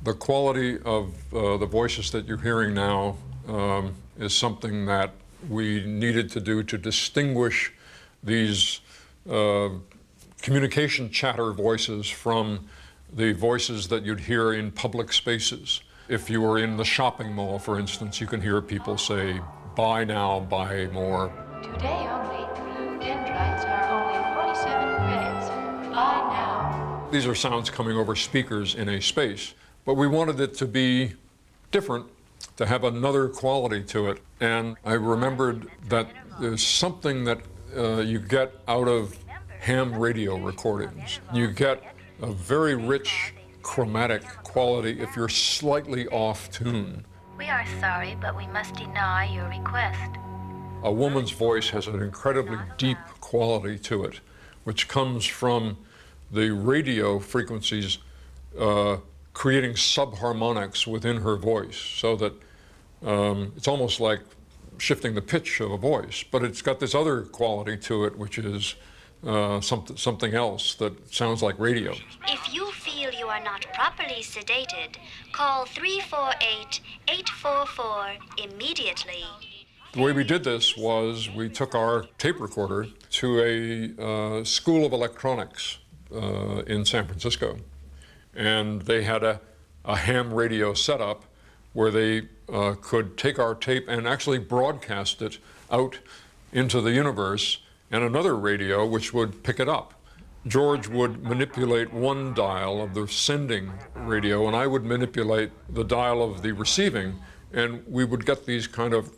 The quality of the voices that you're hearing now is something that we needed to do to distinguish these communication chatter voices from the voices that you'd hear in public spaces. If you were in the shopping mall, for instance, you can hear people say, "Buy now, buy more." Today only, blue dendrites are only 47 credits. Buy now. These are sounds coming over speakers in a space, but we wanted it to be different, to have another quality to it. And I remembered that there's something that you get out of ham radio recordings. You get a very rich chromatic quality if you're slightly off tune. We are sorry, but we must deny your request. A woman's voice has an incredibly deep quality to it, which comes from the radio frequencies creating subharmonics within her voice, so that it's almost like shifting the pitch of a voice, but it's got this other quality to it, which is something else that sounds like radio. If you feel you are not properly sedated, call 348-844 immediately. The way we did this was we took our tape recorder to a school of electronics in San Francisco, and they had a ham radio setup where they could take our tape and actually broadcast it out into the universe, and another radio which would pick it up. George would manipulate one dial of the sending radio, and I would manipulate the dial of the receiving, and we would get these kind of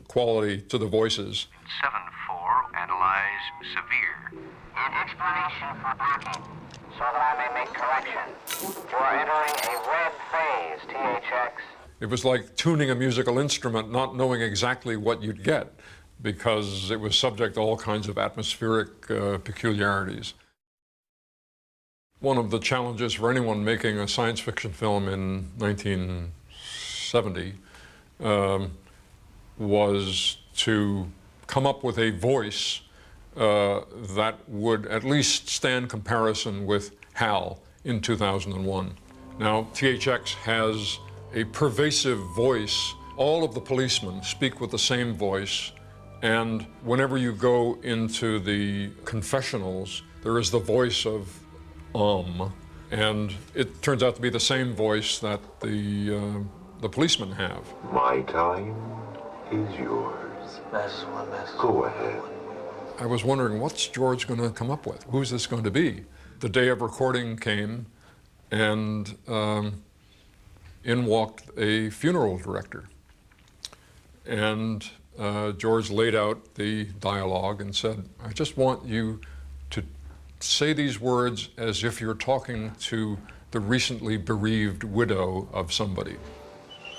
quality to the voices. 7-4, analyze severe. An explanation for blocking, so that I may make correction. You are entering a red phase, THX. It was like tuning a musical instrument, not knowing exactly what you'd get, because it was subject to all kinds of atmospheric peculiarities. One of the challenges for anyone making a science fiction film in 1970 was to come up with a voice that would at least stand comparison with HAL in 2001. Now, THX has a pervasive voice. All of the policemen speak with the same voice, and whenever you go into the confessionals, there is the voice of and it turns out to be the same voice that the policemen have. My time is yours. Go ahead. I was wondering, what's George going to come up with? Who's this going to be? The day of recording came, and in walked a funeral director. And George laid out the dialogue and said, "I just want you to say these words as if you're talking to the recently bereaved widow of somebody.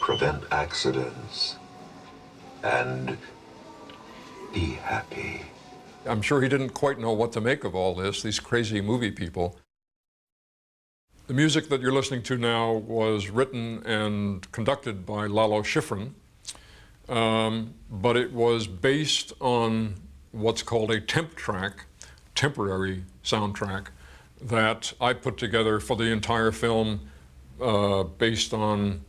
Prevent accidents and be happy." I'm sure he didn't quite know what to make of all this, these crazy movie people. The music that you're listening to now was written and conducted by Lalo Schifrin, but it was based on what's called a temp track, temporary soundtrack, that I put together for the entire film based on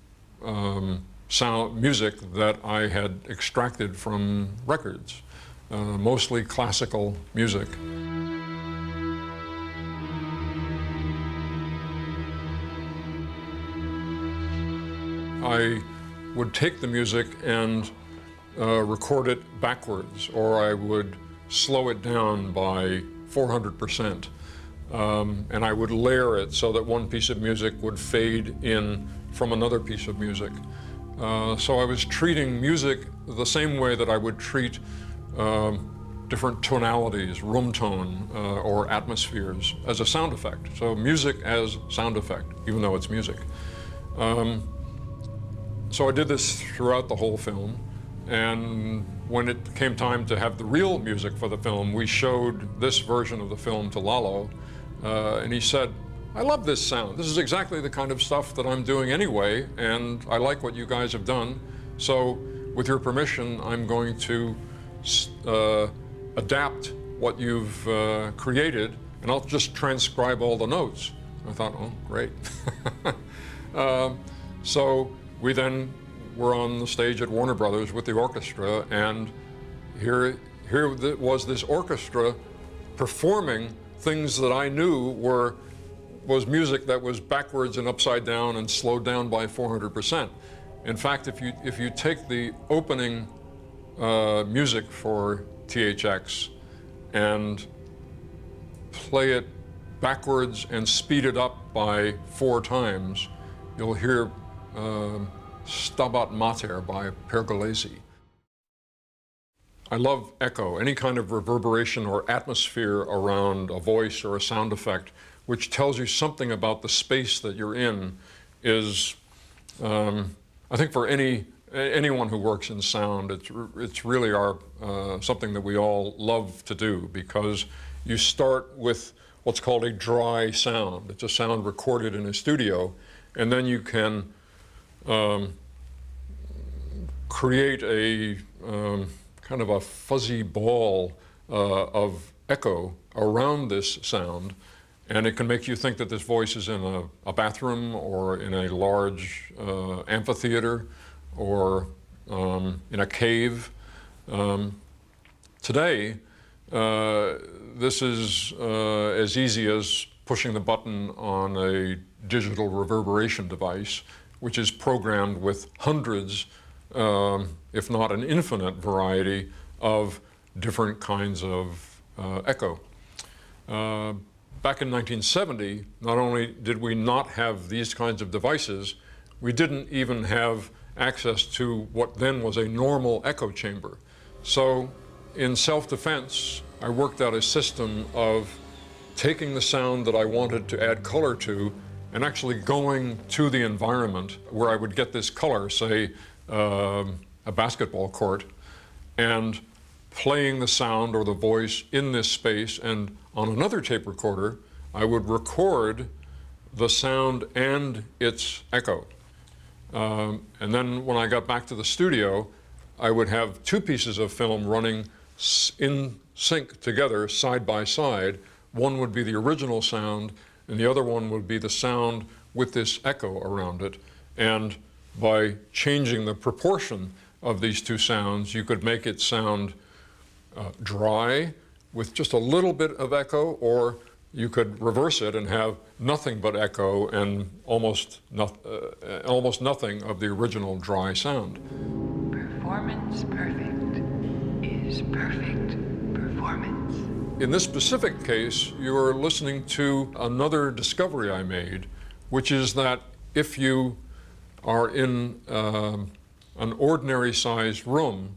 music that I had extracted from records, mostly classical music. I would take the music and record it backwards, or I would slow it down by 400%. And I would layer it so that one piece of music would fade in from another piece of music. So I was treating music the same way that I would treat different tonalities, room tone, or atmospheres as a sound effect. So music as sound effect, even though it's music. So I did this throughout the whole film, and when it came time to have the real music for the film, we showed this version of the film to Lalo, and he said, "I love this sound. This is exactly the kind of stuff that I'm doing anyway, and I like what you guys have done. So with your permission, I'm going to adapt what you've created, and I'll just transcribe all the notes." I thought, oh, great. So we then were on the stage at Warner Brothers with the orchestra, and here was this orchestra performing things that I knew was music that was backwards and upside down and slowed down by 400%. In fact, if you take the opening music for THX and play it backwards and speed it up by 4 times, you'll hear Stabat Mater by Pergolesi. I love echo, any kind of reverberation or atmosphere around a voice or a sound effect, which tells you something about the space that you're in, is, I think for anyone who works in sound, it's really something that we all love to do, because you start with what's called a dry sound. It's a sound recorded in a studio, and then you can create a kind of a fuzzy ball of echo around this sound, and it can make you think that this voice is in a bathroom or in a large amphitheater or in a cave. Today, this is as easy as pushing the button on a digital reverberation device, which is programmed with hundreds, if not an infinite variety of different kinds of echo. Back in 1970, not only did we not have these kinds of devices, we didn't even have access to what then was a normal echo chamber. So in self-defense, I worked out a system of taking the sound that I wanted to add color to and actually going to the environment where I would get this color, say a basketball court, and playing the sound or the voice in this space, and on another tape recorder, I would record the sound and its echo. And then when I got back to the studio, I would have 2 pieces of film running in sync together, side by side. One would be the original sound, and the other one would be the sound with this echo around it. And by changing the proportion of these 2 sounds, you could make it sound dry with just a little bit of echo, or you could reverse it and have nothing but echo and almost nothing of the original dry sound. Performance perfect is perfect performance. In this specific case, you are listening to another discovery I made, which is that if you are in an ordinary sized room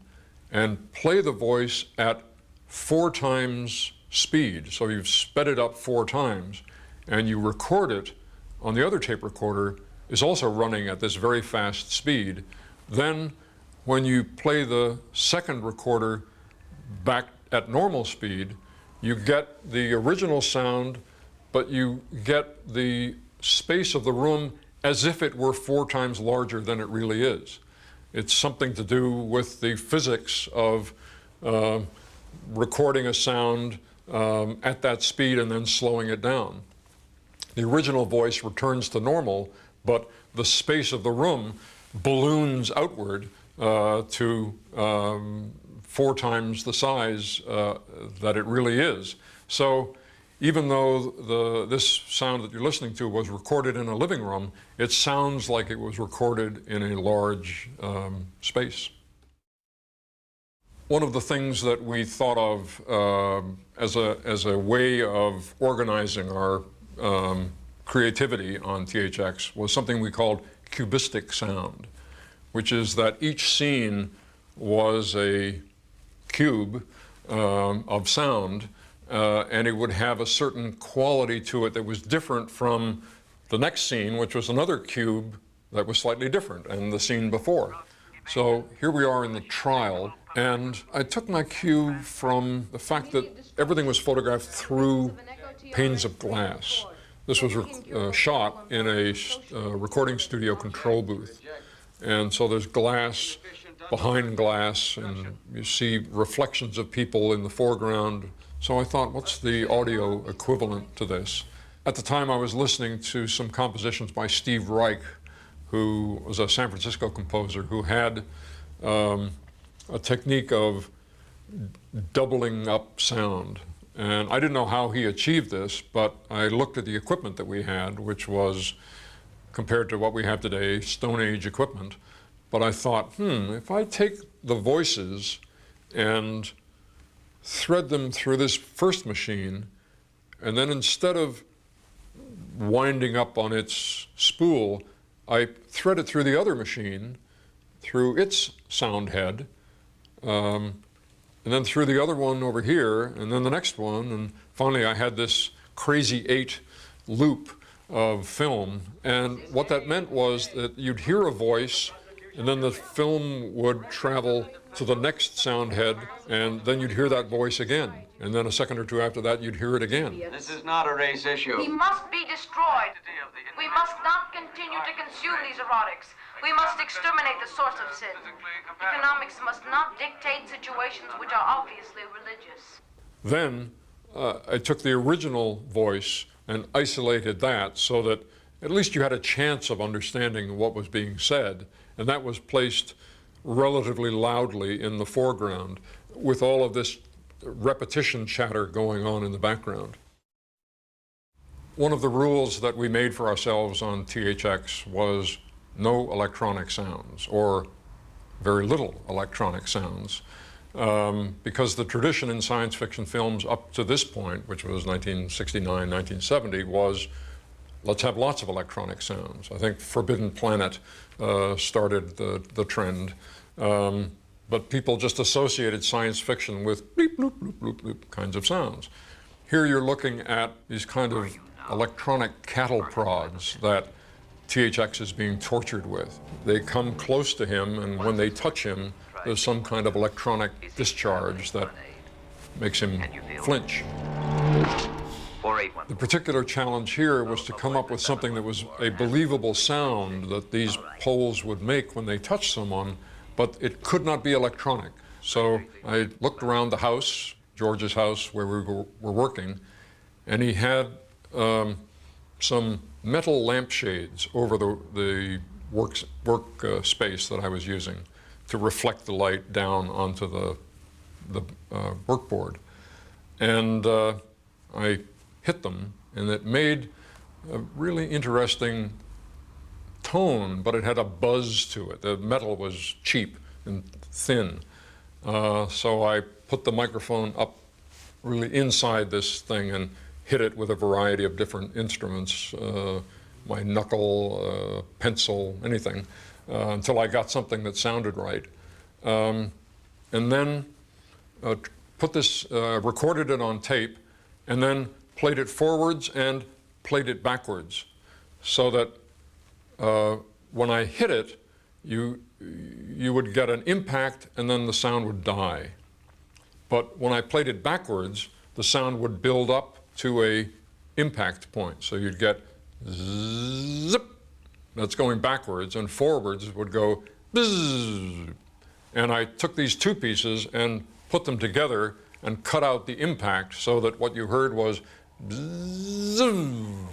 and play the voice at 4 times speed, so you've sped it up 4 times, and you record it on the other tape recorder is also running at this very fast speed, then when you play the second recorder back at normal speed, you get the original sound, but you get the space of the room as if it were 4 times larger than it really is. It's something to do with the physics of recording a sound at that speed and then slowing it down. The original voice returns to normal, but the space of the room balloons outward to 4 times the size that it really is. So even though this sound that you're listening to was recorded in a living room, it sounds like it was recorded in a large space. One of the things that we thought of as a way of organizing our creativity on THX was something we called Cubistic sound, which is that each scene was a cube of sound, and it would have a certain quality to it that was different from the next scene, which was another cube that was slightly different, and the scene before. So here we are in the trial, and I took my cue from the fact that everything was photographed through panes of glass. This was shot in a recording studio control booth. And so there's glass behind glass, and you see reflections of people in the foreground. So I thought, what's the audio equivalent to this? At the time, I was listening to some compositions by Steve Reich, who was a San Francisco composer who had a technique of doubling up sound. And I didn't know how he achieved this, but I looked at the equipment that we had, which was, compared to what we have today, Stone Age equipment. But I thought, if I take the voices and thread them through this first machine, and then instead of winding up on its spool, I thread it through the other machine, through its sound head, and then through the other one over here, and then the next one, and finally I had this crazy 8 loop of film. And what that meant was that you'd hear a voice, and then the film would travel to the next sound head, and then you'd hear that voice again. And then a second or two after that, you'd hear it again. This is not a race issue. He must be destroyed. We must not continue to consume these erotics. We must exterminate the source of sin. Economics must not dictate situations which are obviously religious. Then I took the original voice and isolated that so that at least you had a chance of understanding what was being said, and that was placed relatively loudly in the foreground with all of this repetition chatter going on in the background. One of the rules that we made for ourselves on THX was no electronic sounds, or very little electronic sounds, because the tradition in science fiction films up to this point, which was 1969, 1970, was let's have lots of electronic sounds. I think Forbidden Planet started the trend, but people just associated science fiction with bleep, bloop, bloop, bloop, bloop kinds of sounds. Here you're looking at these kind of electronic cattle prods that THX is being tortured with. They come close to him, and when they touch him, there's some kind of electronic discharge that makes him flinch. The particular challenge here was to come up with something that was a believable sound that these poles would make when they touch someone, but it could not be electronic. So I looked around the house, George's house, where we were working, and he had some metal lampshades over the work space that I was using to reflect the light down onto the workboard. And I hit them, and it made a really interesting tone, but it had a buzz to it. The metal was cheap and thin. So I put the microphone up really inside this thing and hit it with a variety of different instruments, my knuckle, pencil, anything, until I got something that sounded right. And then put this, recorded it on tape, and then played it forwards and played it backwards, so that when I hit it, you would get an impact and then the sound would die. But when I played it backwards, the sound would build up to a impact point. So you'd get zip, that's going backwards, and forwards would go bzzz. And I took these two pieces and put them together and cut out the impact so that what you heard was bzzz.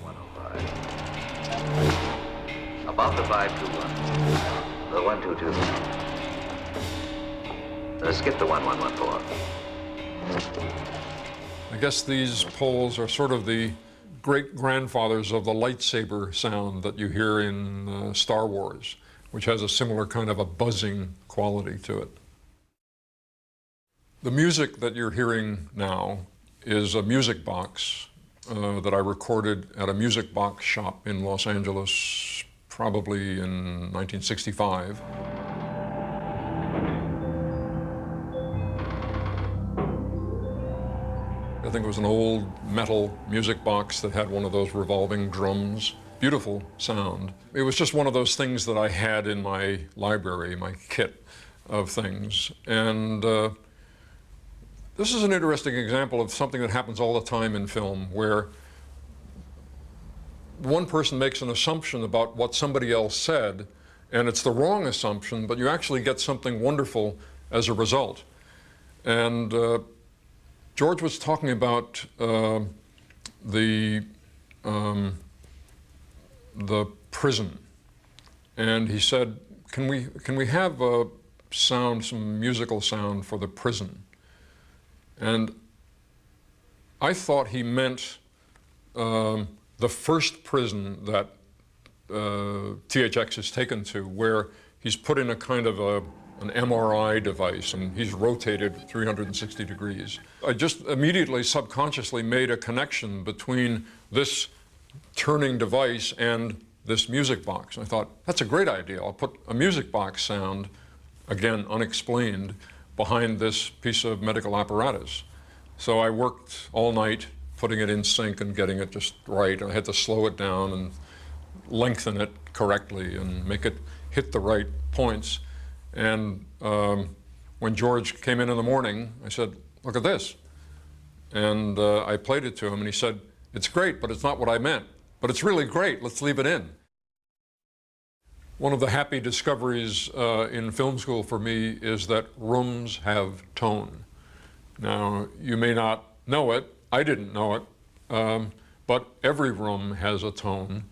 105. Above the 521. The 122. Skip the 1114. I guess these poles are sort of the great-grandfathers of the lightsaber sound that you hear in Star Wars, which has a similar kind of a buzzing quality to it. The music that you're hearing now is a music box that I recorded at a music box shop in Los Angeles, probably in 1965. I think it was an old metal music box that had one of those revolving drums. Beautiful sound. It was just one of those things that I had in my library, my kit of things. And this is an interesting example of something that happens all the time in film, where one person makes an assumption about what somebody else said, and it's the wrong assumption, but you actually get something wonderful as a result. And George was talking about the the prison, and he said, "Can we have a sound, some musical sound for the prison?" And I thought he meant the first prison that THX is taken to, where he's put in a kind of an MRI device and he's rotated 360 degrees. I just immediately subconsciously made a connection between this turning device and this music box. I thought, that's a great idea. I'll put a music box sound, again, unexplained, behind this piece of medical apparatus. So I worked all night putting it in sync and getting it just right. I had to slow it down and lengthen it correctly and make it hit the right points. And when George came in the morning, I said, "Look at this." And I played it to him and he said, "It's great, but it's not what I meant. But it's really great, let's leave it in." One of the happy discoveries in film school for me is that rooms have tone. Now, you may not know it, I didn't know it, but every room has a tone.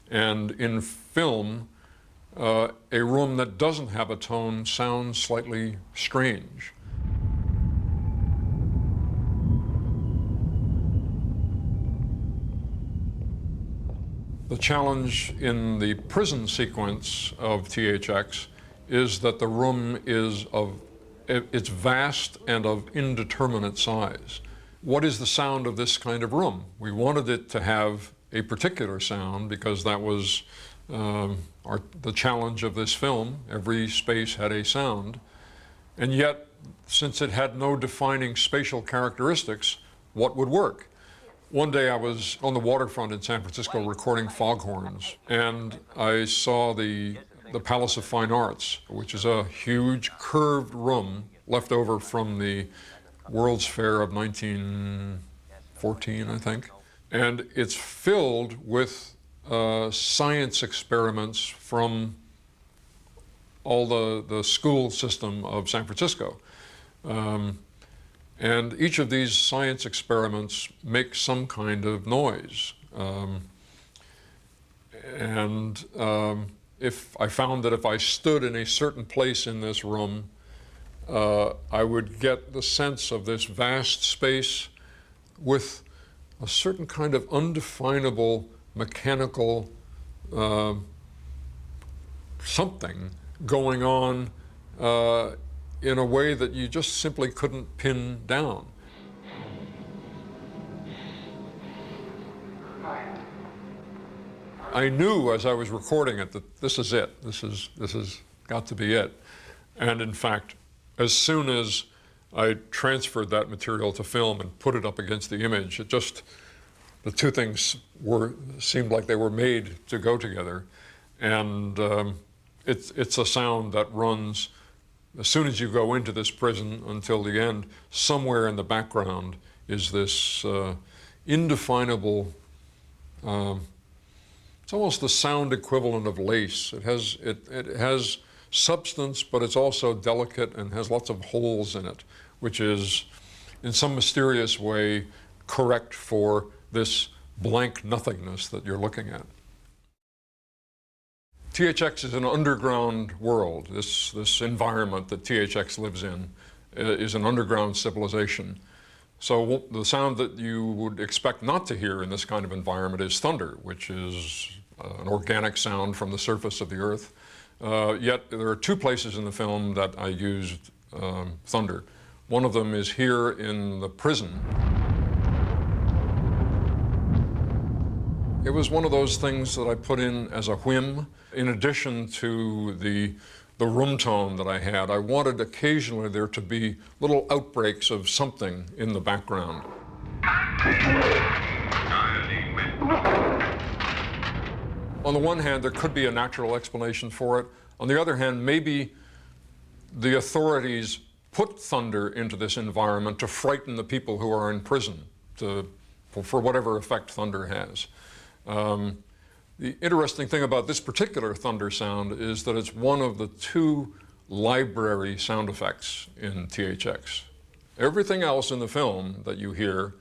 And in film, a room that doesn't have a tone sounds slightly strange. The challenge in the prison sequence of THX is that the room is it's vast and of indeterminate size. What is the sound of this kind of room? We wanted it to have a particular sound because that was the challenge of this film. Every space had a sound. And yet, since it had no defining spatial characteristics, what would work? One day I was on the waterfront in San Francisco recording foghorns, and I saw the Palace of Fine Arts, which is a huge curved room left over from the World's Fair of 1914, I think. And it's filled with science experiments from all the school system of San Francisco. And each of these science experiments makes some kind of noise. If I found that if I stood in a certain place in this room, I would get the sense of this vast space with a certain kind of undefinable mechanical something going on in a way that you just simply couldn't pin down. I knew as I was recording it that this is it. This has got to be it. And in fact, as soon as I transferred that material to film and put it up against the image, it just, the two things seemed like they were made to go together. And it's a sound that runs as soon as you go into this prison until the end. Somewhere in the background is this indefinable, it's almost the sound equivalent of lace. It has substance, but it's also delicate and has lots of holes in it, which is in some mysterious way correct for this blank nothingness that you're looking at. THX is an underground world. This environment that THX lives in is an underground civilization. So the sound that you would expect not to hear in this kind of environment is thunder, which is an organic sound from the surface of the earth. Yet there are two places in the film that I used thunder. One of them is here in the prison. It was one of those things that I put in as a whim. In addition to the room tone that I had, I wanted occasionally there to be little outbreaks of something in the background. On the one hand, there could be a natural explanation for it. On the other hand, maybe the authorities put thunder into this environment to frighten the people who are in prison, for whatever effect thunder has. The interesting thing about this particular thunder sound is that it's one of the two library sound effects in THX. Everything else in the film that you hear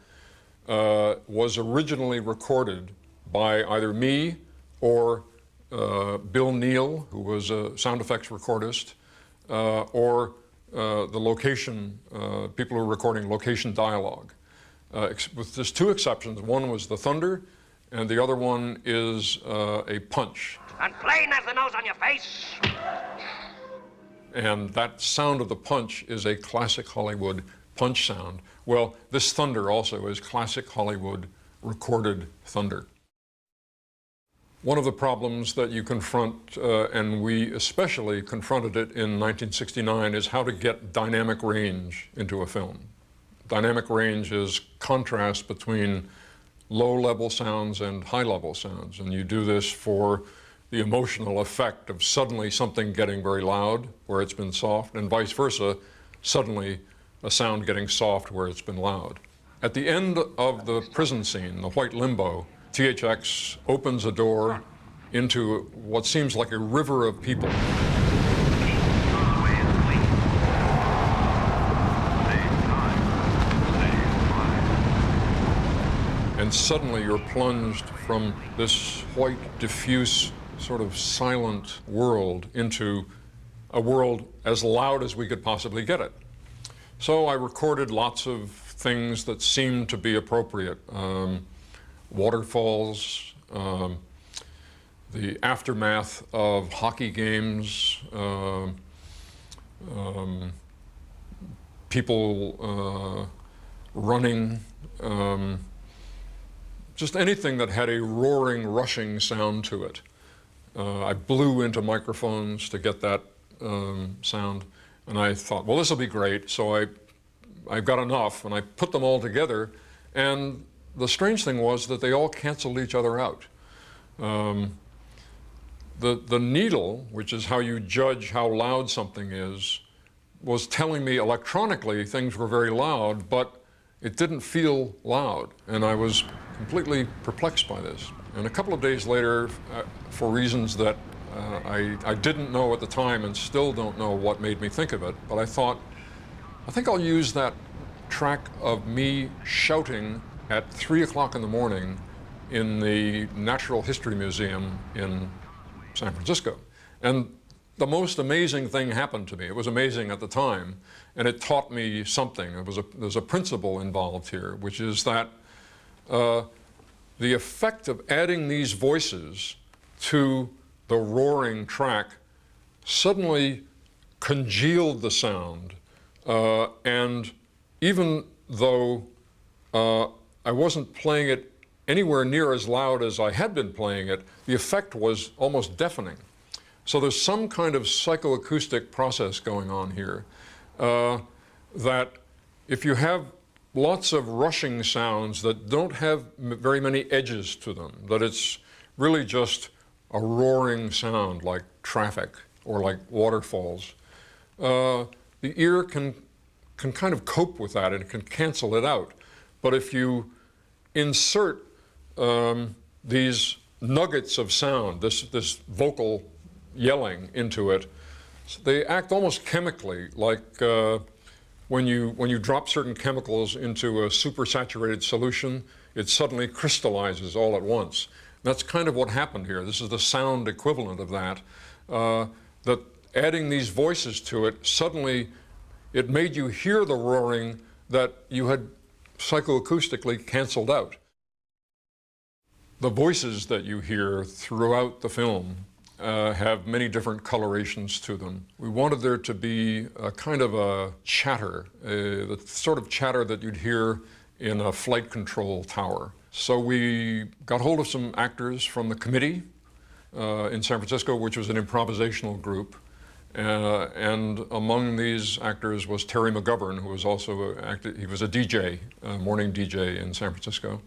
was originally recorded by either me or Bill Neal, who was a sound effects recordist, or the location, people who were recording location dialogue. With just two exceptions. One was the thunder, and the other one is a punch. And plain as the nose on your face. And that sound of the punch is a classic Hollywood punch sound. Well, this thunder also is classic Hollywood recorded thunder. One of the problems that you confront, and we especially confronted it in 1969, is how to get dynamic range into a film. Dynamic range is contrast between low-level sounds and high-level sounds, and you do this for the emotional effect of suddenly something getting very loud where it's been soft, and vice versa, suddenly a sound getting soft where it's been loud. At the end of the prison scene, the white limbo, THX opens a door into what seems like a river of people. And suddenly you're plunged from this white, diffuse, sort of silent world into a world as loud as we could possibly get it. So I recorded lots of things that seemed to be appropriate. Waterfalls, the aftermath of hockey games, people running, just anything that had a roaring, rushing sound to it. I blew into microphones to get that sound, and I thought, well, this will be great. So I got enough, and I put them all together, and the strange thing was that they all canceled each other out. The needle, which is how you judge how loud something is, was telling me electronically things were very loud, but it didn't feel loud, and I was completely perplexed by this. And a couple of days later, for reasons that I didn't know at the time and still don't know what made me think of it, but I thought, I think I'll use that track of me shouting at 3 o'clock in the morning in the Natural History Museum in San Francisco. And the most amazing thing happened to me. It was amazing at the time, and it taught me something. There's a principle involved here, which is that the effect of adding these voices to the roaring track suddenly congealed the sound. And even though I wasn't playing it anywhere near as loud as I had been playing it, the effect was almost deafening. So there's some kind of psychoacoustic process going on here that if you have lots of rushing sounds that don't have very many edges to them, that it's really just a roaring sound like traffic or like waterfalls, the ear can kind of cope with that and it can cancel it out. But if you insert these nuggets of sound, this vocal yelling into it, they act almost chemically, like when you drop certain chemicals into a supersaturated solution, it suddenly crystallizes all at once. That's kind of what happened here. This is the sound equivalent of that. That adding these voices to it, suddenly it made you hear the roaring that you had psychoacoustically canceled out. The voices that you hear throughout the film have many different colorations to them. We wanted there to be a kind of a chatter, the sort of chatter that you'd hear in a flight control tower. So we got hold of some actors from the committee in San Francisco, which was an improvisational group. And among these actors was Terry McGovern, who was also he was a DJ, a morning DJ in San Francisco.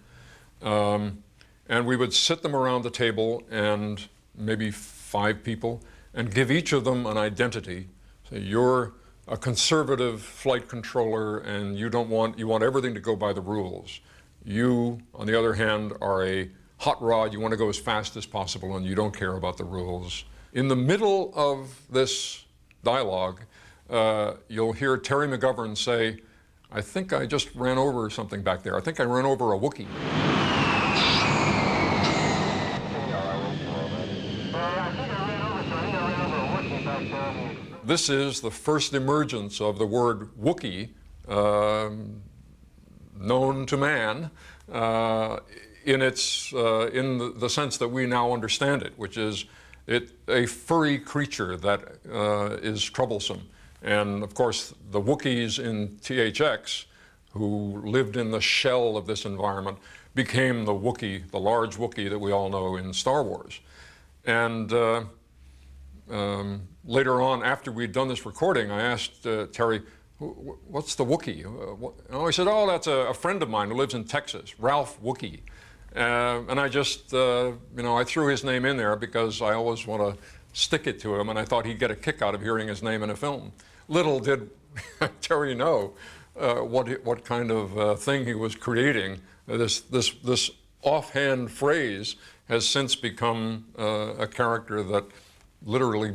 And we would sit them around the table, and maybe 5 people, and give each of them an identity. Say, you're a conservative flight controller, and you want everything to go by the rules. You, on the other hand, are a hot rod. You want to go as fast as possible, and you don't care about the rules. In the middle of this dialogue, you'll hear Terry McGovern say, I think I just ran over something back there. I think I ran over a Wookiee. This is the first emergence of the word Wookiee known to man in the sense that we now understand it, which is a furry creature that is troublesome. And of course, the Wookiees in THX, who lived in the shell of this environment, became the Wookiee, the large Wookiee that we all know in Star Wars. And later on, after we'd done this recording, I asked Terry, what's the Wookiee? He said, oh, that's a friend of mine who lives in Texas, Ralph Wookiee. And I just, I threw his name in there because I always want to stick it to him, and I thought he'd get a kick out of hearing his name in a film. Little did Terry know what kind of thing he was creating. This offhand phrase has since become a character that literally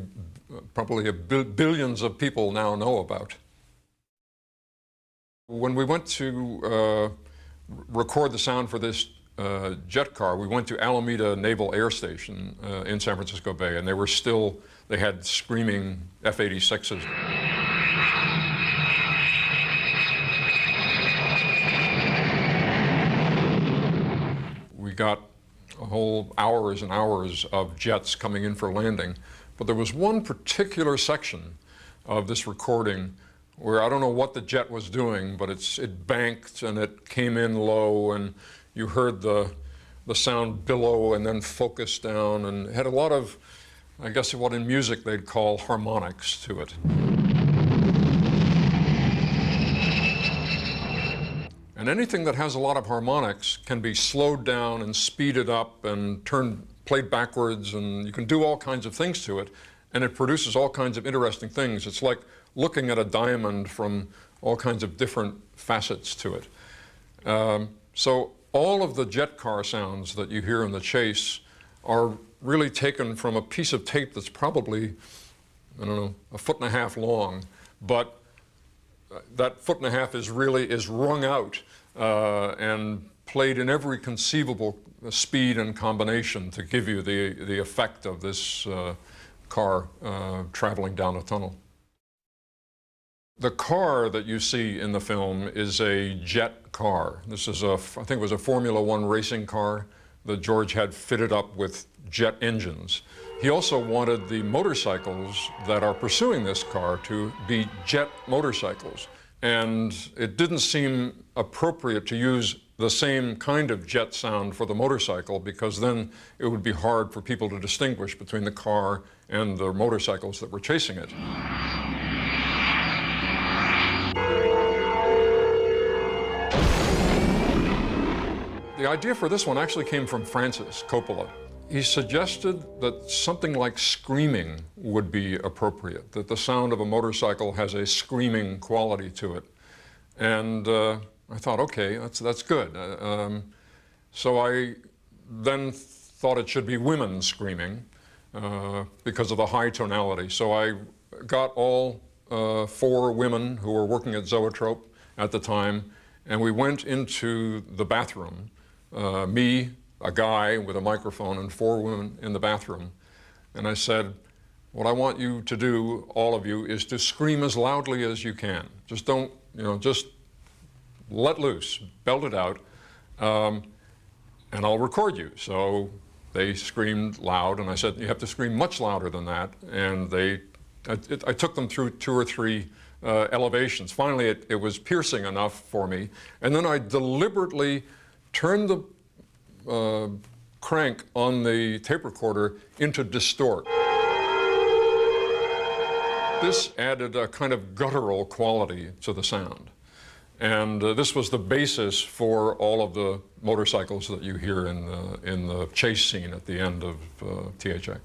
probably billions of people now know about. When we went to record the sound for this jet car, we went to Alameda Naval Air Station in San Francisco Bay, and they had screaming F-86s. We got a whole hours and hours of jets coming in for landing, but there was one particular section of this recording where I don't know what the jet was doing, but it banked and it came in low, and you heard the sound billow and then focus down, and it had a lot of, I guess what in music they'd call harmonics to it. And anything that has a lot of harmonics can be slowed down and speeded up and played backwards, and you can do all kinds of things to it, and it produces all kinds of interesting things. It's like looking at a diamond from all kinds of different facets to it. So all of the jet car sounds that you hear in the chase are really taken from a piece of tape that's probably, I don't know, 1.5 feet long, but that 1.5 feet is wrung out and played in every conceivable speed and combination to give you the effect of this car traveling down a tunnel. The car that you see in the film is a jet car. This is I think it was a Formula One racing car that George had fitted up with jet engines. He also wanted the motorcycles that are pursuing this car to be jet motorcycles. And it didn't seem appropriate to use the same kind of jet sound for the motorcycle, because then it would be hard for people to distinguish between the car and the motorcycles that were chasing it. The idea for this one actually came from Francis Coppola. He suggested that something like screaming would be appropriate, that the sound of a motorcycle has a screaming quality to it. And I thought, okay, that's good. So I then thought it should be women screaming because of the high tonality. So I got all 4 women who were working at Zoetrope at the time, and we went into the bathroom. Me, a guy with a microphone, and 4 women in the bathroom. And I said, what I want you to do, all of you, is to scream as loudly as you can. Just don't, just let loose, belt it out, and I'll record you. So they screamed loud, and I said, you have to scream much louder than that. And I took them through 2 or 3 elevations. Finally, it was piercing enough for me. And then I deliberately turned the crank on the tape recorder into distort. This added a kind of guttural quality to the sound. And this was the basis for all of the motorcycles that you hear in the chase scene at the end of THX.